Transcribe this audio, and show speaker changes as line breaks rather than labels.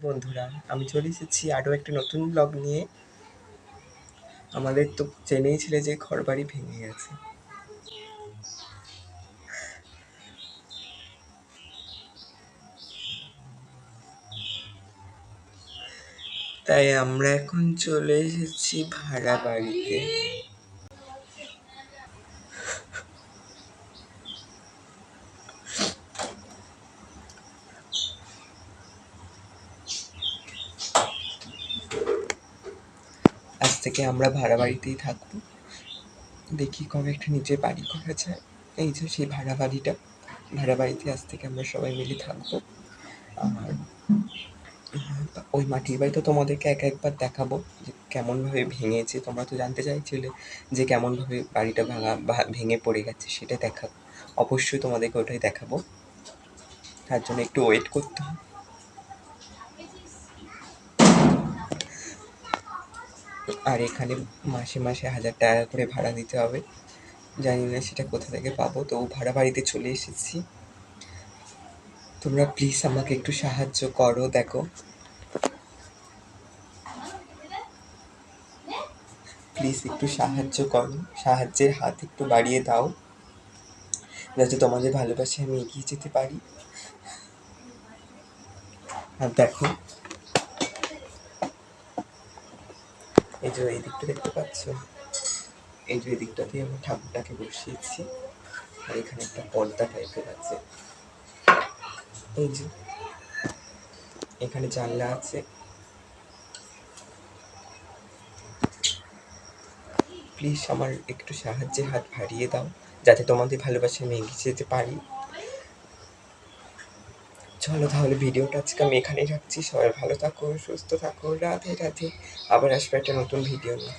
বন্ধুরা, আমি চলে এসেছি আরও একটা নতুন ব্লগ নিয়ে। আমাদের তো জেনেই ছিলে যে ঘরবাড়ি ভেঙে গেছে। তাই আমরা এখন চলে এসেছি ভাড়া বাড়িতে। আজ থেকে আমরা ভাড়া বাড়িতেই থাকবো। দেখি কবে একটা নিজের বাড়ি করা যায়। এই যে সেই ভাড়া বাড়িটা, ভাড়া বাড়িতে আজ থেকে আমরা সবাই মিলে থাকবো। আর ওই মাটির বাড়ি তো তোমাদেরকে একবার দেখাবো যে কেমনভাবে ভেঙেছে। তোমরা তো জানতে চাইছিলে যে কেমনভাবে বাড়িটা ভেঙে পড়ে গেছে, সেটা দেখাবো। অবশ্যই তোমাদেরকে ওটাই দেখাবো, তার জন্য একটু ওয়েট করতে হবে। আর এখানে মাসে মাসে 1000 টাকা করে ভাড়া দিতে হবে। জানি না সেটা কোথা থেকে পাবো, তো ভাড়া বাড়িতে চলে এসেছি। তোমরা প্লিজ আমাকে একটু সাহায্য করো। দেখো, প্লিজ একটু সাহায্য করো, সাহায্যের হাত একটু বাড়িয়ে দাও, যাতে তোমাদের ভালোবাসে আমি এগিয়ে যেতে পারি। আর দেখো, এই যে এই দিকটা দেখতে পাচ্ছ, এই যে এই দিকটাতেই আমি ঠাকুরটাকে বসিয়েছি। আর এখানে একটা পর্দা টাইপের আছে। এই যে এখানে জানলা আছে। প্লিজ আমার একটু সাহায্যের হাত বাড়িয়ে দাও, যাতে তোমাদের ভালোবাসে আমি এগিয়ে যেতে পারি। চলো তাহলে ভিডিওটা আজকে আমি এখানেই রাখছি। সবাই ভালো থাকো, সুস্থ থাকো, রাধে রাধে। আবার আসবে একটা নতুন ভিডিও নিয়ে।